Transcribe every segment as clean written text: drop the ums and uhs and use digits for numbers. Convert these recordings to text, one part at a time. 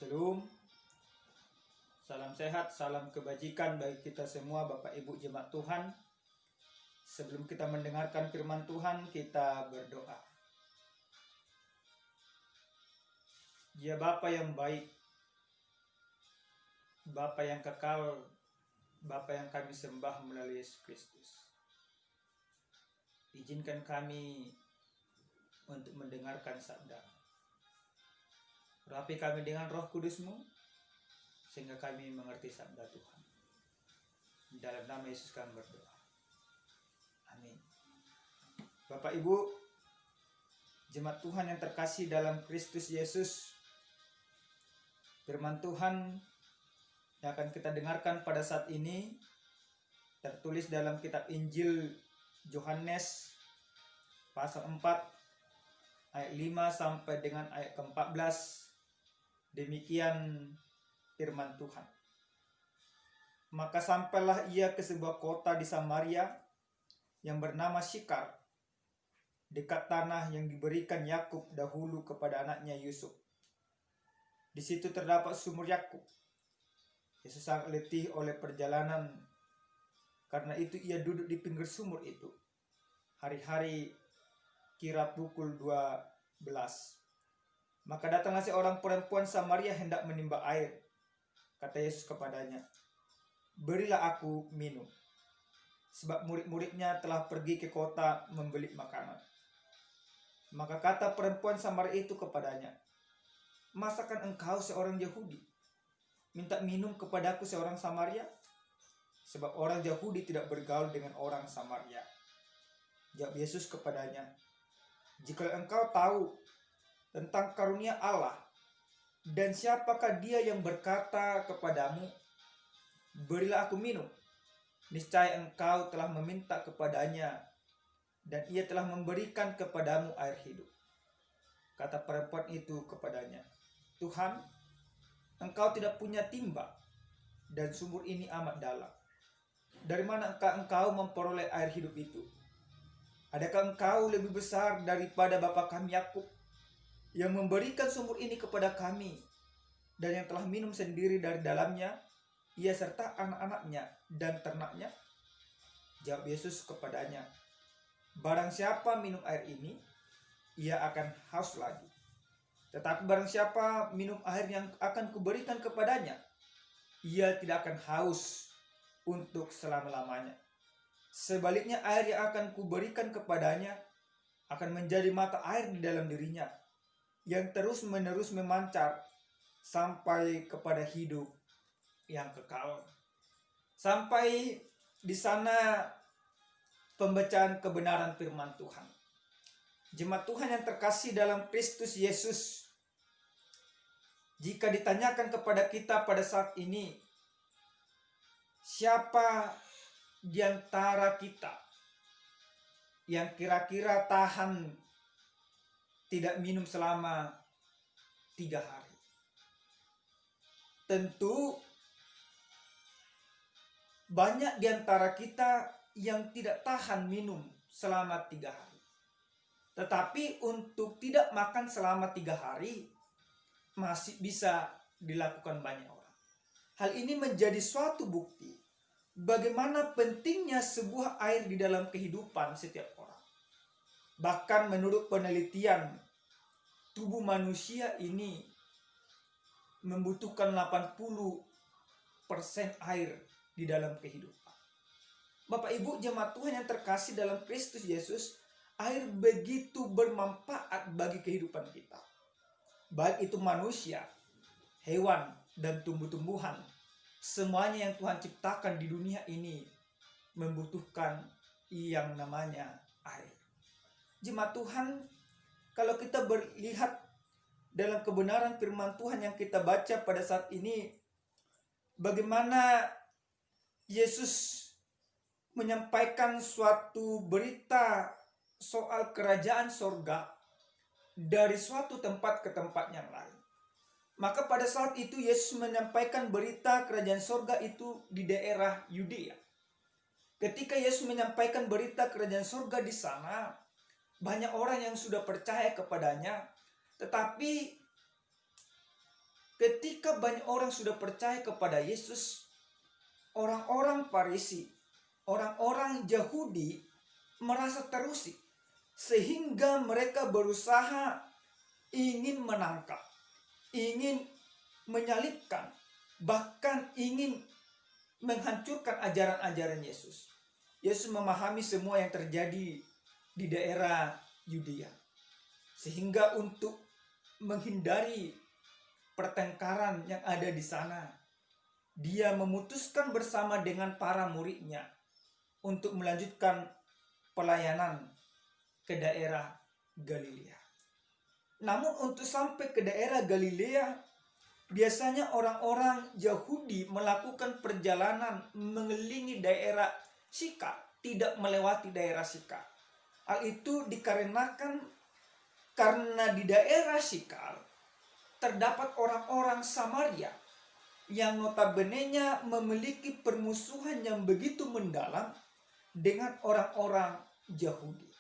Shalom, salam sehat, salam kebajikan bagi kita semua Bapak Ibu jemaat Tuhan. Sebelum kita mendengarkan firman Tuhan, kita berdoa. Dia Bapa yang baik, Bapa yang kekal, Bapa yang kami sembah melalui Yesus Kristus. Izinkan kami untuk mendengarkan sabda. Rapi kami dengan Roh Kudus-Mu, sehingga kami mengerti sabda Tuhan. Dalam nama Yesus kami berdoa. Amin. Bapak Ibu, jemaat Tuhan yang terkasih dalam Kristus Yesus, firman Tuhan yang akan kita dengarkan pada saat ini tertulis dalam kitab Injil Yohanes pasal 4 ayat 5 sampai dengan ayat ke-14. Demikian firman Tuhan. Maka sampailah ia ke sebuah kota di Samaria yang bernama Syikar, dekat tanah yang diberikan Yakub dahulu kepada anaknya Yusuf. Di situ terdapat sumur Yakub. Yesus sangat letih oleh perjalanan, karena itu ia duduk di pinggir sumur itu. Hari-hari kira pukul 12. Maka datanglah seorang perempuan Samaria hendak menimba air. Kata Yesus kepadanya, "Berilah aku minum." Sebab murid-muridnya telah pergi ke kota membeli makanan. Maka kata perempuan Samaria itu kepadanya, "Masakan engkau seorang Yahudi minta minum kepadaku seorang Samaria?" Sebab orang Yahudi tidak bergaul dengan orang Samaria. Jawab Yesus kepadanya, "Jika engkau tahu tentang karunia Allah, dan siapakah dia yang berkata kepadamu, 'Berilah aku minum,' niscaya engkau telah meminta kepadanya, dan ia telah memberikan kepadamu air hidup." Kata perempuan itu kepadanya, "Tuhan, engkau tidak punya timba, dan sumur ini amat dalam. Dari mana engkau memperoleh air hidup itu? Adakah engkau lebih besar daripada bapa kami Yakub, yang memberikan sumur ini kepada kami, dan yang telah minum sendiri dari dalamnya, ia serta anak-anaknya dan ternaknya?" Jawab Yesus kepadanya, "Barang siapa minum air ini, ia akan haus lagi. Tetapi barang siapa minum air yang akan kuberikan kepadanya, ia tidak akan haus untuk selama-lamanya. Sebaliknya, air yang akan kuberikan kepadanya akan menjadi mata air di dalam dirinya, yang terus-menerus memancar sampai kepada hidup yang kekal." Sampai di sana pembacaan kebenaran firman Tuhan. Jemaat Tuhan yang terkasih dalam Kristus Yesus, jika ditanyakan kepada kita pada saat ini, siapa di antara kita yang kira-kira tahan tidak minum selama 3 hari? Tentu banyak di antara kita yang tidak tahan minum selama 3 hari. Tetapi untuk tidak makan selama 3 hari masih bisa dilakukan banyak orang. Hal ini menjadi suatu bukti bagaimana pentingnya sebuah air di dalam kehidupan setiap orang. Bahkan menurut penelitian, tubuh manusia ini membutuhkan 80% air di dalam kehidupan. Bapak Ibu jemaat Tuhan yang terkasih dalam Kristus Yesus, air begitu bermanfaat bagi kehidupan kita. Baik itu manusia, hewan, dan tumbuh-tumbuhan. Semuanya yang Tuhan ciptakan di dunia ini membutuhkan yang namanya air. Jemaat Tuhan, kalau kita melihat dalam kebenaran firman Tuhan yang kita baca pada saat ini, bagaimana Yesus menyampaikan suatu berita soal kerajaan sorga dari suatu tempat ke tempat yang lain. Maka pada saat itu Yesus menyampaikan berita kerajaan sorga itu di daerah Yudea. Ketika Yesus menyampaikan berita kerajaan sorga di sana, banyak orang yang sudah percaya kepadanya. Tetapi ketika banyak orang sudah percaya kepada Yesus, orang-orang Farisi, orang-orang Yahudi merasa terusik, sehingga mereka berusaha ingin menangkap, ingin menyalibkan, bahkan ingin menghancurkan ajaran-ajaran Yesus. Yesus memahami semua yang terjadi di daerah Yudea, sehingga untuk menghindari pertengkaran yang ada di sana, dia memutuskan bersama dengan para muridnya untuk melanjutkan pelayanan ke daerah Galilea. Namun untuk sampai ke daerah Galilea, biasanya orang-orang Yahudi melakukan perjalanan mengelilingi daerah Sikar, tidak melewati daerah Sikar. Hal itu dikarenakan karena di daerah Sikar terdapat orang-orang Samaria yang notabenenya memiliki permusuhan yang begitu mendalam dengan orang-orang Yahudi.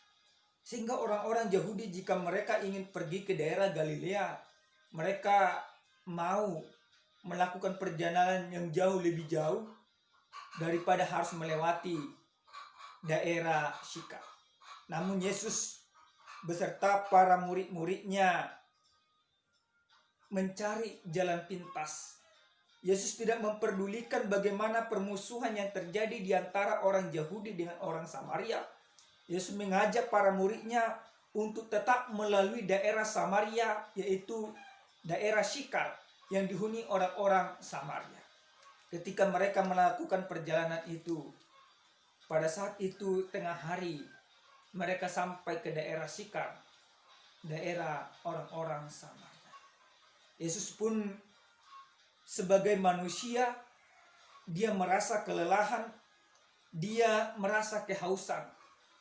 Sehingga orang-orang Yahudi jika mereka ingin pergi ke daerah Galilea, mereka mau melakukan perjalanan yang jauh lebih jauh daripada harus melewati daerah Sikar. Namun Yesus beserta para murid-muridnya mencari jalan pintas. Yesus tidak memperdulikan bagaimana permusuhan yang terjadi di antara orang Yahudi dengan orang Samaria. Yesus mengajak para muridnya untuk tetap melalui daerah Samaria, yaitu daerah Sikar yang dihuni orang-orang Samaria. Ketika mereka melakukan perjalanan itu, pada saat itu tengah hari, mereka sampai ke daerah Sikar, daerah orang-orang Samaria. Yesus pun sebagai manusia, dia merasa kelelahan, dia merasa kehausan,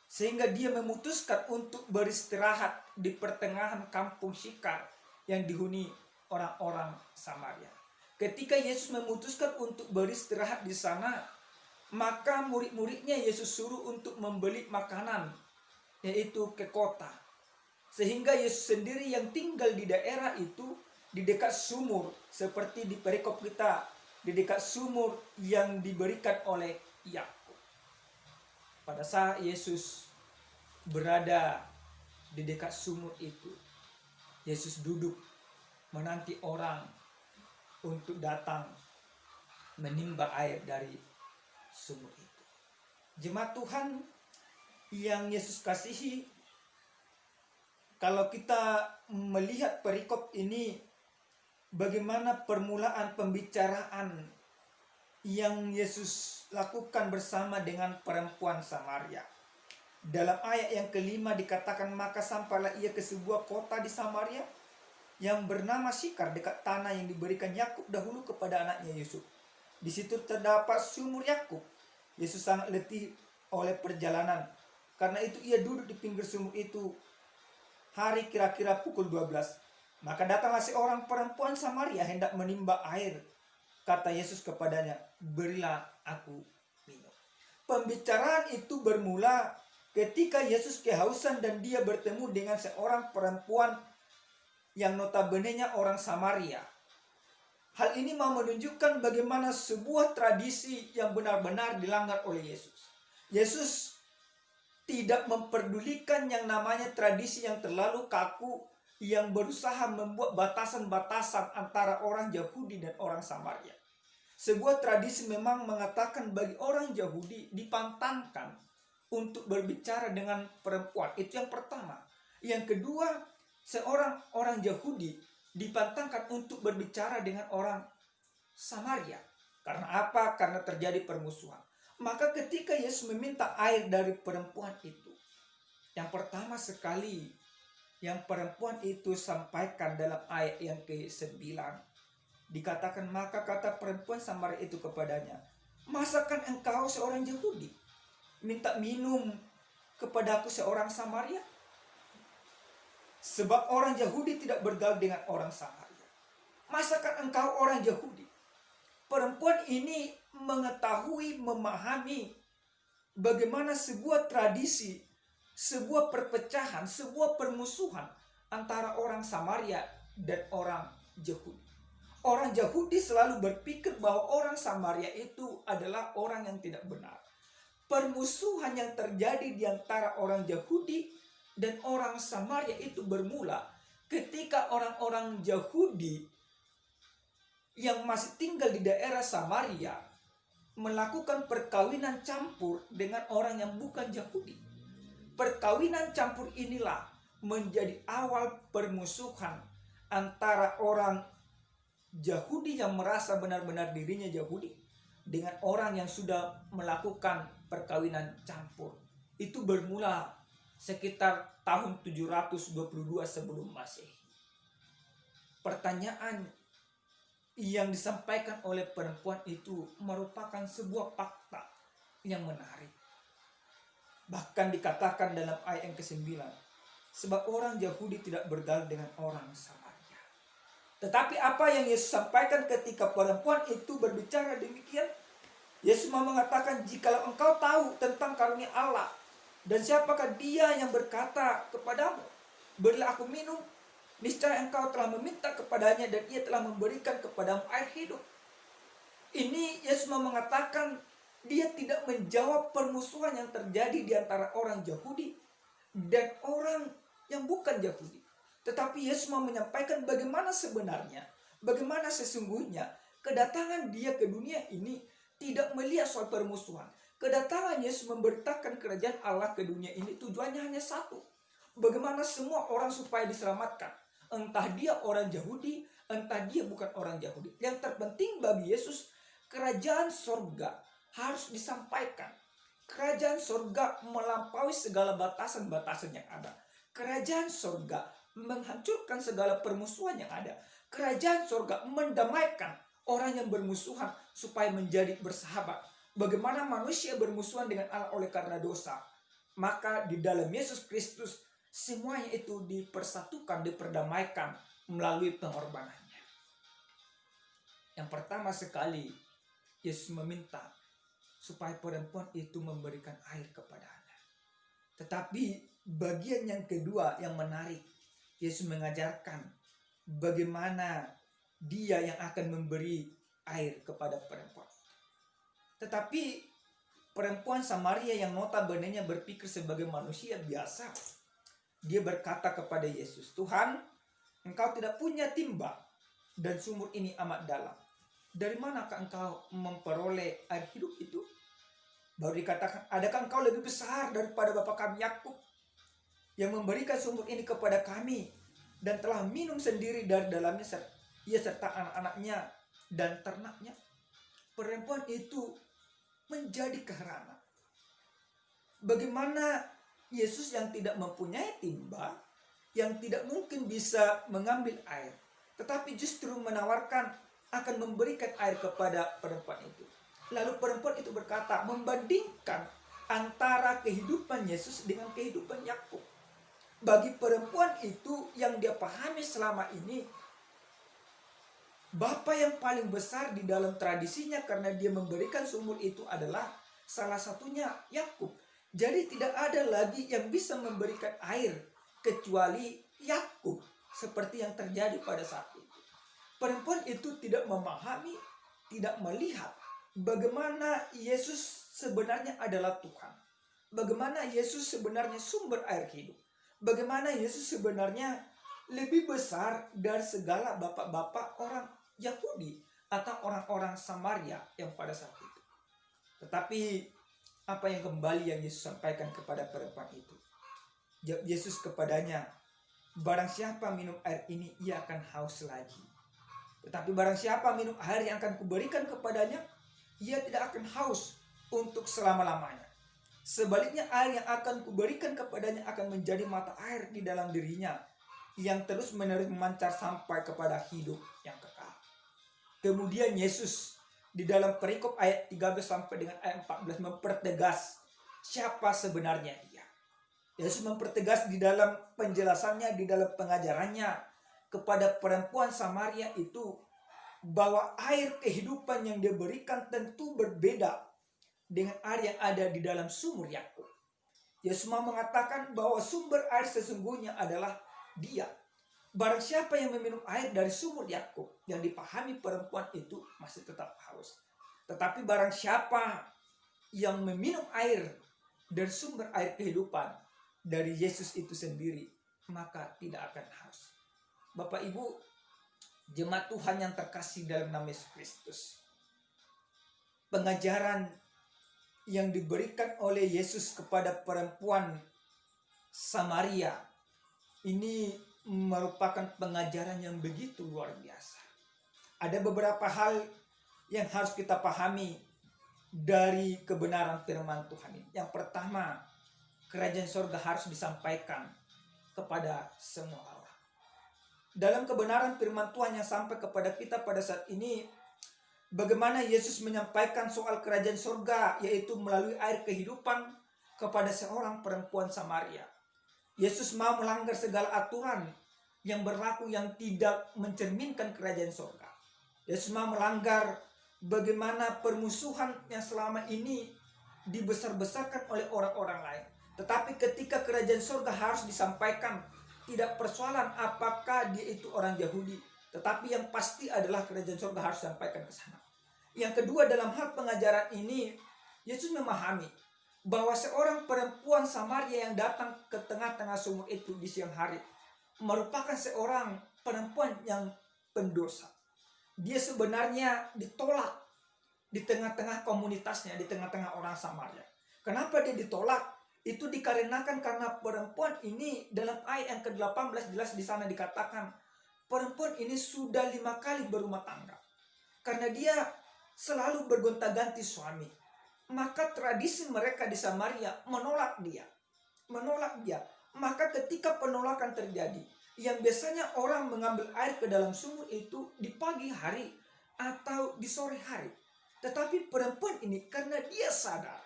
sehingga dia memutuskan untuk beristirahat di pertengahan kampung Sikar yang dihuni orang-orang Samaria. Ketika Yesus memutuskan untuk beristirahat di sana, maka murid-muridnya Yesus suruh untuk membeli makanan, yaitu ke kota. Sehingga Yesus sendiri yang tinggal di daerah itu, di dekat sumur, seperti di perikop kita, di dekat sumur yang diberikan oleh Yakub. Pada saat Yesus berada di dekat sumur itu, Yesus duduk menanti orang untuk datang menimba air dari sumur itu. Jemaat Tuhan yang Yesus kasihi, kalau kita melihat perikop ini, bagaimana permulaan pembicaraan yang Yesus lakukan bersama dengan perempuan Samaria. Dalam ayat yang kelima dikatakan, maka sampailah ia ke sebuah kota di Samaria yang bernama Sikar, dekat tanah yang diberikan Yakub dahulu kepada anaknya Yusuf. Di situ terdapat sumur Yakub. Yesus sangat letih oleh perjalanan. Karena itu ia duduk di pinggir sumur itu. Hari kira-kira pukul 12. Maka datanglah seorang perempuan Samaria hendak menimba air. Kata Yesus kepadanya, berilah aku minum. Pembicaraan itu bermula ketika Yesus kehausan dan dia bertemu dengan seorang perempuan yang notabenenya orang Samaria. Hal ini mau menunjukkan bagaimana sebuah tradisi yang benar-benar dilanggar oleh Yesus. Yesus tidak memperdulikan yang namanya tradisi yang terlalu kaku, yang berusaha membuat batasan-batasan antara orang Yahudi dan orang Samaria. Sebuah tradisi memang mengatakan bagi orang Yahudi dipantangkan untuk berbicara dengan perempuan. Itu yang pertama. Yang kedua, seorang orang Yahudi dipantangkan untuk berbicara dengan orang Samaria. Karena apa? Karena terjadi permusuhan. Maka ketika Yesus meminta air dari perempuan itu, yang pertama sekali yang perempuan itu sampaikan dalam ayat yang ke-9, dikatakan, maka kata perempuan Samaria itu kepadanya, masakan engkau seorang Yahudi minta minum kepadaku seorang Samaria? Sebab orang Yahudi tidak bergaul dengan orang Samaria. Masakan engkau orang Yahudi? Perempuan ini mengetahui, memahami bagaimana sebuah tradisi, sebuah perpecahan, sebuah permusuhan antara orang Samaria dan orang Yahudi. Orang Yahudi selalu berpikir bahwa orang Samaria itu adalah orang yang tidak benar. Permusuhan yang terjadi di antara orang Yahudi dan orang Samaria itu bermula ketika orang-orang Yahudi yang masih tinggal di daerah Samaria melakukan perkawinan campur dengan orang yang bukan Yahudi. Perkawinan campur inilah menjadi awal permusuhan antara orang Yahudi yang merasa benar-benar dirinya Yahudi dengan orang yang sudah melakukan perkawinan campur. Itu bermula sekitar tahun 722 sebelum Masehi. Pertanyaan yang disampaikan oleh perempuan itu merupakan sebuah fakta yang menarik. Bahkan dikatakan dalam ayat yang ke-9, sebab orang Yahudi tidak bergaul dengan orang Samaria. Tetapi apa yang Yesus sampaikan ketika perempuan itu berbicara demikian? Yesus mau mengatakan, jikalau engkau tahu tentang karunia Allah, dan siapakah dia yang berkata kepadamu, berilah aku minum, niscaya engkau telah meminta kepadanya dan ia telah memberikan kepadamu air hidup. Ini Yesus mau mengatakan, dia tidak menjawab permusuhan yang terjadi di antara orang Yahudi dan orang yang bukan Yahudi. Tetapi Yesus mau menyampaikan bagaimana sebenarnya, bagaimana sesungguhnya kedatangan dia ke dunia ini tidak melihat soal permusuhan. Kedatangan Yesus memberitakan kerajaan Allah ke dunia ini tujuannya hanya satu. Bagaimana semua orang supaya diselamatkan. Entah dia orang Yahudi, entah dia bukan orang Yahudi. Yang terpenting bagi Yesus, kerajaan sorga harus disampaikan. Kerajaan sorga melampaui segala batasan-batasan yang ada. Kerajaan sorga menghancurkan segala permusuhan yang ada. Kerajaan sorga mendamaikan orang yang bermusuhan supaya menjadi bersahabat. Bagaimana manusia bermusuhan dengan Allah oleh karena dosa. Maka di dalam Yesus Kristus semuanya itu dipersatukan, diperdamaikan melalui pengorbanannya. Yang pertama sekali Yesus meminta supaya perempuan itu memberikan air kepadanya. Tetapi bagian yang kedua yang menarik, Yesus mengajarkan bagaimana dia yang akan memberi air kepada perempuan. Tetapi perempuan Samaria yang notabene-nya berpikir sebagai manusia biasa, dia berkata kepada Yesus, Tuhan, engkau tidak punya timba dan sumur ini amat dalam. Dari manakah engkau memperoleh air hidup itu? Baru dikatakan, adakah engkau lebih besar daripada bapa kami Yakub yang memberikan sumur ini kepada kami dan telah minum sendiri dari dalamnya ia serta anak-anaknya dan ternaknya? Perempuan itu menjadi keheranan. Bagaimana Yesus yang tidak mempunyai timba, yang tidak mungkin bisa mengambil air, tetapi justru menawarkan akan memberikan air kepada perempuan itu. Lalu perempuan itu berkata, membandingkan antara kehidupan Yesus dengan kehidupan Yakub. Bagi perempuan itu yang dia pahami selama ini, bapa yang paling besar di dalam tradisinya karena dia memberikan sumur itu adalah salah satunya Yakub. Jadi tidak ada lagi yang bisa memberikan air kecuali Yakub seperti yang terjadi pada saat itu. Perempuan itu tidak memahami, tidak melihat bagaimana Yesus sebenarnya adalah Tuhan. Bagaimana Yesus sebenarnya sumber air hidup. Bagaimana Yesus sebenarnya lebih besar dari segala bapak-bapak orang Yahudi atau orang-orang Samaria yang pada saat itu. Tetapi apa yang kembali yang Yesus sampaikan kepada perempuan itu? Jawab Yesus kepadanya, barang siapa minum air ini ia akan haus lagi. Tetapi barang siapa minum air yang akan kuberikan kepadanya, ia tidak akan haus untuk selama-lamanya. Sebaliknya air yang akan kuberikan kepadanya akan menjadi mata air di dalam dirinya, yang terus menerus memancar sampai kepada hidup yang kekal. Kemudian Yesus di dalam perikop ayat 13 sampai dengan ayat 14 mempertegas siapa sebenarnya dia. Yesus mempertegas di dalam penjelasannya, di dalam pengajarannya kepada perempuan Samaria itu bahwa air kehidupan yang dia berikan tentu berbeda dengan air yang ada di dalam sumur Yakub. Yesus mau mengatakan bahwa sumber air sesungguhnya adalah dia. Barang siapa yang meminum air dari sumur Yakub, yang dipahami perempuan itu masih tetap haus. Tetapi barang siapa yang meminum air dari sumber air kehidupan dari Yesus itu sendiri, maka tidak akan haus. Bapak Ibu, jemaat Tuhan yang terkasih dalam nama Yesus Kristus, pengajaran yang diberikan oleh Yesus kepada perempuan Samaria ini merupakan pengajaran yang begitu luar biasa. Ada beberapa hal yang harus kita pahami dari kebenaran firman Tuhan ini. Yang pertama, kerajaan surga harus disampaikan kepada semua orang. Dalam kebenaran firman Tuhan yang sampai kepada kita pada saat ini, bagaimana Yesus menyampaikan soal kerajaan surga, yaitu melalui air kehidupan kepada seorang perempuan Samaria. Yesus mau melanggar segala aturan yang berlaku yang tidak mencerminkan kerajaan surga. Yesus mau melanggar bagaimana permusuhan yang selama ini dibesar-besarkan oleh orang-orang lain. Tetapi ketika kerajaan surga harus disampaikan, tidak persoalan apakah dia itu orang Yahudi, tetapi yang pasti adalah kerajaan surga harus disampaikan ke sana. Yang kedua, dalam hal pengajaran ini, Yesus memahami bahwa seorang perempuan Samaria yang datang ke tengah-tengah sumur itu di siang hari merupakan seorang perempuan yang pendosa. Dia sebenarnya ditolak di tengah-tengah komunitasnya, di tengah-tengah orang Samaria. Kenapa dia ditolak? Itu dikarenakan karena perempuan ini dalam ayat yang ke-18 jelas di sana dikatakan perempuan ini sudah 5 kali berumah tangga. Karena dia selalu bergonta-ganti suami, maka tradisi mereka di Samaria menolak dia. Maka ketika penolakan terjadi, yang biasanya orang mengambil air ke dalam sumur itu di pagi hari atau di sore hari. Tetapi perempuan ini karena dia sadar,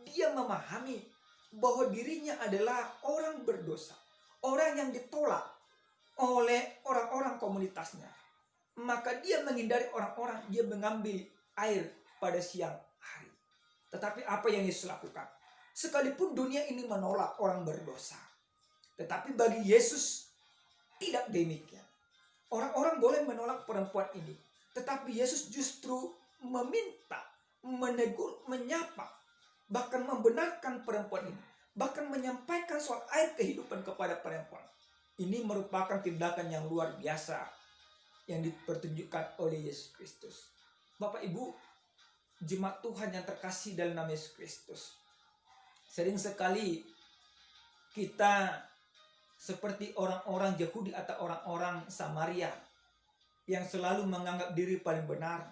dia memahami bahwa dirinya adalah orang berdosa, orang yang ditolak oleh orang-orang komunitasnya. Maka dia menghindari orang-orang, dia mengambil air pada siang hari. Tetapi apa yang Yesus lakukan? Sekalipun dunia ini menolak orang berdosa, tetapi bagi Yesus tidak demikian. Orang-orang boleh menolak perempuan ini, tetapi Yesus justru meminta, menegur, menyapa, bahkan membenarkan perempuan ini, bahkan menyampaikan soal air kehidupan kepada perempuan. Ini merupakan tindakan yang luar biasa yang dipertunjukkan oleh Yesus Kristus. Bapak Ibu, jemaat Tuhan yang terkasih dalam nama Yesus Kristus, sering sekali kita seperti orang-orang Yahudi atau orang-orang Samaria yang selalu menganggap diri paling benar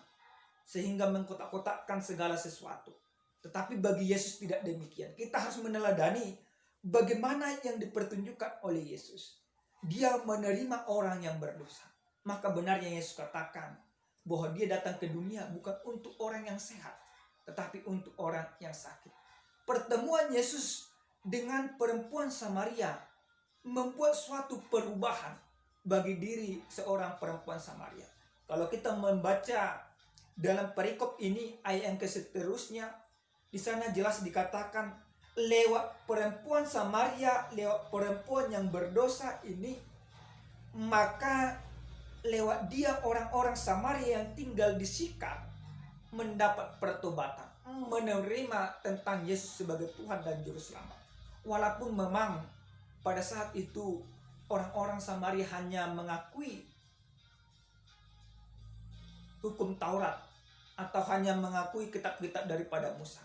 sehingga mengkotak-kotakkan segala sesuatu. Tetapi bagi Yesus tidak demikian. Kita harus meneladani bagaimana yang dipertunjukkan oleh Yesus. Dia menerima orang yang berdosa. Maka benar yang Yesus katakan bahwa dia datang ke dunia bukan untuk orang yang sehat, tetapi untuk orang yang sakit. Pertemuan Yesus dengan perempuan Samaria membuat suatu perubahan bagi diri seorang perempuan Samaria. Kalau kita membaca dalam perikop ini ayat yang seterusnya, di sana jelas dikatakan lewat perempuan Samaria, lewat perempuan yang berdosa ini, maka lewat dia orang-orang Samaria yang tinggal di Sikar mendapat pertobatan, menerima tentang Yesus sebagai Tuhan dan Juru Selamat. Walaupun memang pada saat itu orang-orang Samaria hanya mengakui hukum Taurat atau hanya mengakui kitab-kitab daripada Musa.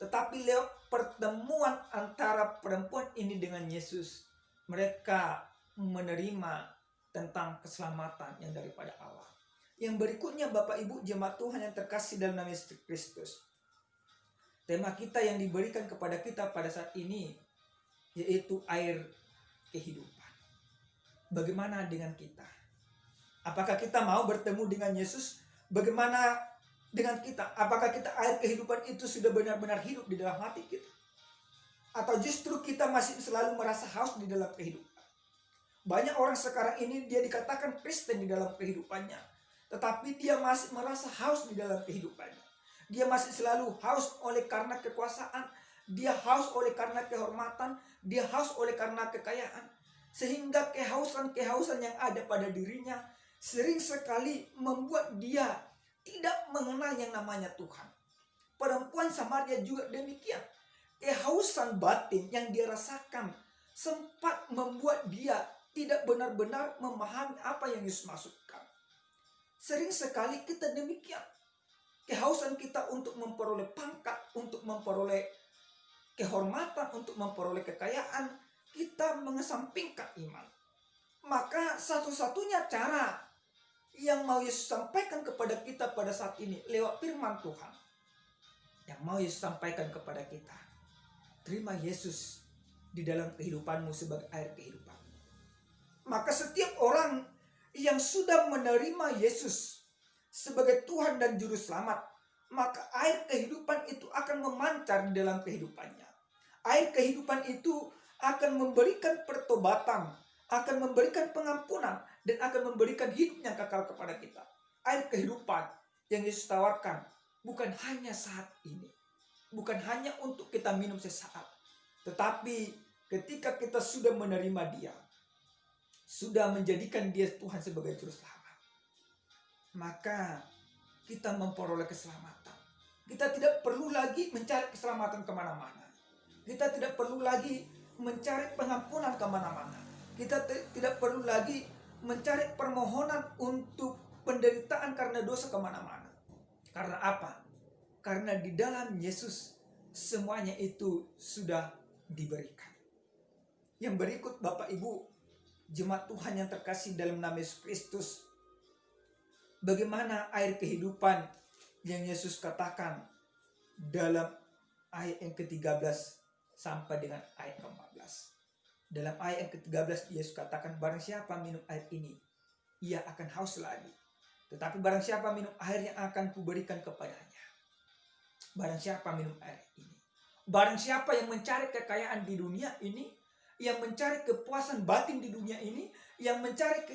Tetapi lewat pertemuan antara perempuan ini dengan Yesus, mereka menerima tentang keselamatan yang daripada Allah. Yang berikutnya Bapak Ibu jemaat Tuhan yang terkasih dalam nama Yesus Kristus, tema kita yang diberikan kepada kita pada saat ini yaitu air kehidupan. Bagaimana dengan kita? Apakah kita mau bertemu dengan Yesus? Bagaimana dengan kita? Apakah kita air kehidupan itu sudah benar-benar hidup di dalam hati kita? Atau justru kita masih selalu merasa haus di dalam kehidupan? Banyak orang sekarang ini dia dikatakan Kristen di dalam kehidupannya, tetapi dia masih merasa haus di dalam kehidupannya. Dia masih selalu haus oleh karena kekuasaan, dia haus oleh karena kehormatan, dia haus oleh karena kekayaan. Sehingga kehausan-kehausan yang ada pada dirinya sering sekali membuat dia tidak mengenal yang namanya Tuhan. Perempuan Samaria juga demikian. Kehausan batin yang dia rasakan sempat membuat dia tidak benar-benar memahami apa yang Yesus maksudkan. Sering sekali kita demikian. Kehausan kita untuk memperoleh pangkat, untuk memperoleh kehormatan, untuk memperoleh kekayaan, kita mengesampingkan iman. Maka satu-satunya cara yang mau Yesus sampaikan kepada kita pada saat ini lewat firman Tuhan, yang mau Yesus sampaikan kepada kita, terima Yesus di dalam kehidupanmu sebagai air kehidupan. Maka setiap orang yang sudah menerima Yesus sebagai Tuhan dan Juru Selamat, maka air kehidupan itu akan memancar di dalam kehidupannya. Air kehidupan itu akan memberikan pertobatan, akan memberikan pengampunan, dan akan memberikan hidup yang kekal kepada kita. Air kehidupan yang Yesus tawarkan bukan hanya saat ini, bukan hanya untuk kita minum sesaat, tetapi ketika kita sudah menerima Dia, sudah menjadikan Dia Tuhan sebagai Juru Selamat, maka kita memperoleh keselamatan. Kita tidak perlu lagi mencari keselamatan kemana-mana. Kita tidak perlu lagi mencari pengampunan kemana-mana. Kita tidak perlu lagi mencari permohonan untuk penderitaan karena dosa kemana-mana. Karena apa? Karena di dalam Yesus semuanya itu sudah diberikan. Yang berikut Bapak Ibu, jemaat Tuhan yang terkasih dalam nama Yesus Kristus, bagaimana air kehidupan yang Yesus katakan dalam ayat yang ke-13 sampai dengan ayat ke-14. Dalam ayat yang ke-13 Yesus katakan, barang siapa minum air ini, ia akan haus lagi. Tetapi barang siapa minum air yang akan kuberikan kepadanya. Barang siapa minum air ini. Barang siapa yang mencari kekayaan di dunia ini, yang mencari kepuasan batin di dunia ini, yang mencari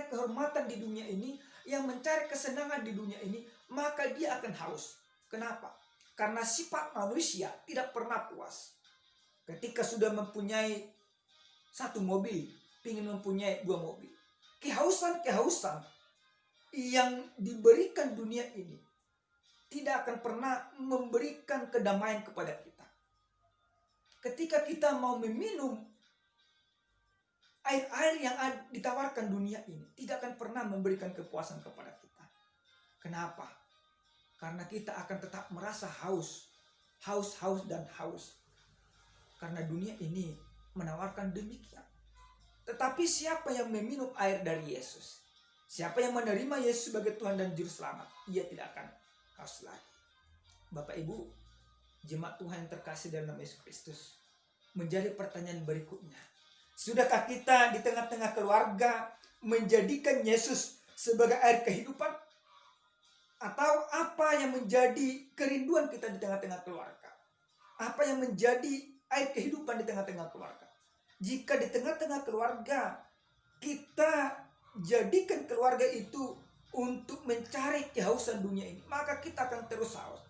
kehormatan di dunia ini, yang mencari kesenangan di dunia ini, maka dia akan haus. Kenapa? Karena sifat manusia tidak pernah puas. Ketika sudah mempunyai satu mobil, ingin mempunyai 2 mobil. Kehausan-kehausan yang diberikan dunia ini tidak akan pernah memberikan kedamaian kepada kita. Ketika kita mau meminum air-air yang ditawarkan dunia ini, tidak akan pernah memberikan kepuasan kepada kita. Kenapa? Karena kita akan tetap merasa haus dan haus. Karena dunia ini menawarkan demikian. Tetapi siapa yang meminum air dari Yesus, siapa yang menerima Yesus sebagai Tuhan dan Juru Selamat, ia tidak akan haus lagi. Bapak Ibu, jemaat Tuhan yang terkasih dalam nama Yesus Kristus, menjadi pertanyaan berikutnya. Sudahkah kita di tengah-tengah keluarga menjadikan Yesus sebagai air kehidupan? Atau apa yang menjadi kerinduan kita di tengah-tengah keluarga? Apa yang menjadi air kehidupan di tengah-tengah keluarga? Jika di tengah-tengah keluarga kita jadikan keluarga itu untuk mencari kehausan dunia ini, maka kita akan terus haus.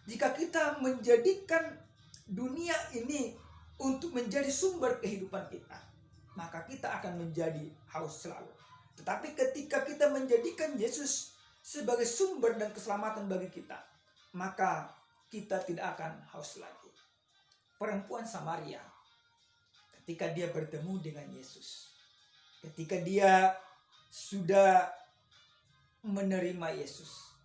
Jika kita menjadikan dunia ini untuk menjadi sumber kehidupan kita, maka kita akan menjadi haus selalu. Tetapi ketika kita menjadikan Yesus sebagai sumber dan keselamatan bagi kita, maka kita tidak akan haus lagi. Perempuan Samaria, ketika dia bertemu dengan Yesus, ketika dia sudah menerima Yesus,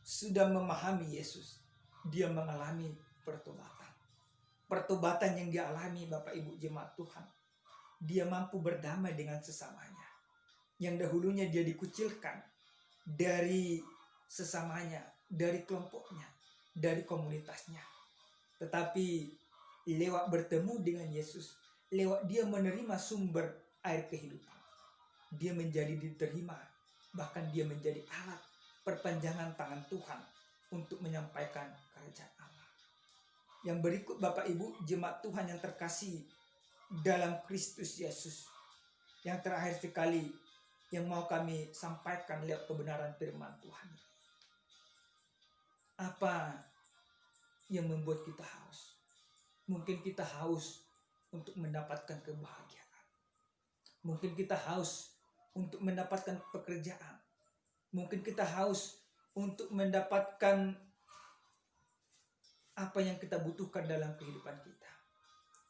sudah memahami Yesus, dia mengalami pertobatan. Pertobatan yang dia alami, Bapak Ibu jemaat Tuhan, dia mampu berdamai dengan sesamanya. Yang dahulunya dia dikucilkan dari sesamanya, dari kelompoknya, dari komunitasnya. Tetapi lewat bertemu dengan Yesus, lewat dia menerima sumber air kehidupan, dia menjadi diterima, bahkan dia menjadi alat perpanjangan tangan Tuhan untuk menyampaikan kerajaan Allah. Yang berikut Bapak Ibu jemaat Tuhan yang terkasih dalam Kristus Yesus, yang terakhir sekali yang mau kami sampaikan lewat kebenaran firman Tuhan. Apa yang membuat kita haus? Mungkin kita haus untuk mendapatkan kebahagiaan. Mungkin kita haus untuk mendapatkan pekerjaan. Mungkin kita haus untuk mendapatkan apa yang kita butuhkan dalam kehidupan kita.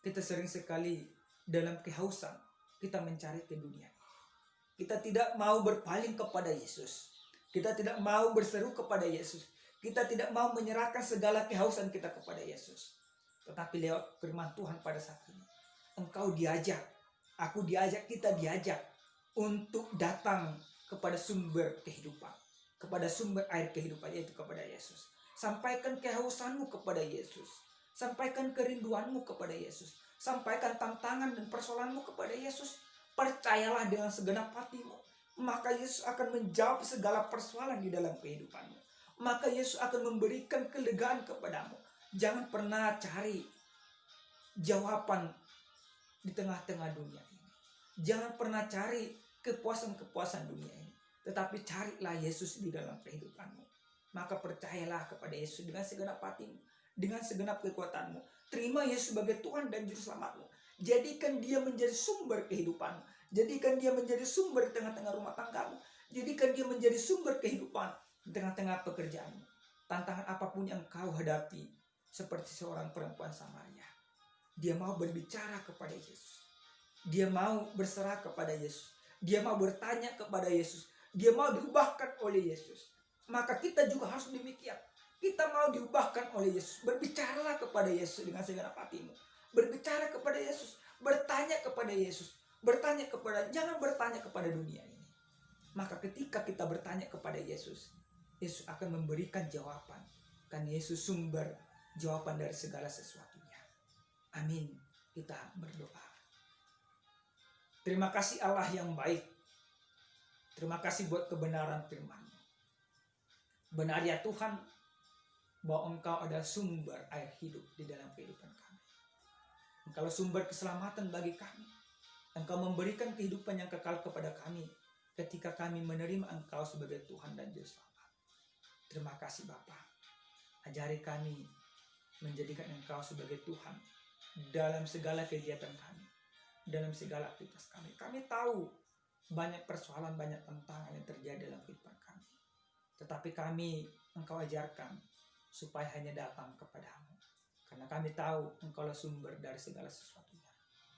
Kita sering sekali dalam kehausan kita mencari ke dunia. Kita tidak mau berpaling kepada Yesus. Kita tidak mau berseru kepada Yesus. Kita tidak mau menyerahkan segala kehausan kita kepada Yesus. Tetapi lewat firman Tuhan pada saat ini, engkau diajak, aku diajak, kita diajak untuk datang kepada sumber kehidupan, kepada sumber air kehidupan, yaitu kepada Yesus. Sampaikan kehausanmu kepada Yesus. Sampaikan kerinduanmu kepada Yesus. Sampaikan tantangan dan persoalanmu kepada Yesus. Percayalah dengan segenap hatimu, maka Yesus akan menjawab segala persoalan di dalam kehidupanmu. Maka Yesus akan memberikan kelegaan kepadamu. Jangan pernah cari jawaban di tengah-tengah dunia ini. Jangan pernah cari kepuasan-kepuasan dunia ini. Tetapi carilah Yesus di dalam kehidupanmu. Maka percayalah kepada Yesus dengan segenap hatimu, dengan segenap kekuatanmu. Terima Yesus sebagai Tuhan dan Juru Selamatmu. Jadikan dia menjadi sumber kehidupanmu. Jadikan dia menjadi sumber di tengah-tengah rumah tanggamu. Jadikan dia menjadi sumber kehidupan di tengah-tengah pekerjaanmu. Tantangan apapun yang kau hadapi, seperti seorang perempuan Samaria, dia mau berbicara kepada Yesus. Dia mau berserah kepada Yesus. Dia mau bertanya kepada Yesus. Dia mau diubahkan oleh Yesus. Maka kita juga harus demikian. Kita mau diubahkan oleh Yesus. Berbicaralah kepada Yesus dengan segenap hatimu. Berbicara kepada Yesus. Bertanya kepada Yesus. Jangan bertanya kepada dunia ini. Maka ketika kita bertanya kepada Yesus, Yesus akan memberikan jawaban. Kan Yesus sumber jawaban dari segala sesuatunya. Amin. Kita berdoa. Terima kasih Allah yang baik. Terima kasih buat kebenaran firman-Mu. Benar ya Tuhan, bahwa Engkau adalah sumber air hidup di dalam kehidupan kami. Engkau sumber keselamatan bagi kami. Engkau memberikan kehidupan yang kekal kepada kami ketika kami menerima Engkau sebagai Tuhan dan Juru Selamat. Terima kasih Bapa. Ajari kami menjadikan Engkau sebagai Tuhan dalam segala kegiatan kami, dalam segala aktivitas kami. Kami tahu banyak persoalan, banyak tantangan yang terjadi dalam kehidupan kami. Tetapi kami, Engkau ajarkan supaya hanya datang kepadamu. Karena kami tahu Engkaulah sumber dari segala sesuatunya.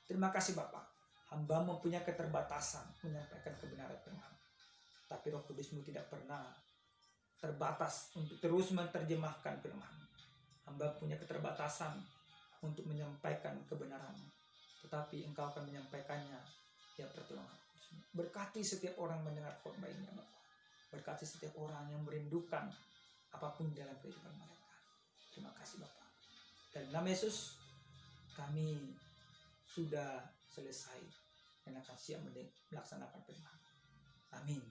Terima kasih Bapa. Hamba mempunyai keterbatasan menyampaikan kebenaran firman. Tapi Roh Kudus-Mu tidak pernah terbatas untuk terus menerjemahkan firman. Hamba punya keterbatasan untuk menyampaikan kebenaran-Mu. Tetapi Engkau akan menyampaikannya ya pertolongan. Berkati setiap orang mendengar khotbah ini Bapak. Berkati setiap orang yang merindukan apapun dalam kehidupan mereka. Terima kasih Bapak. Dalam nama Yesus kami sudah selesai dan akan siap melaksanakan firman. Amin.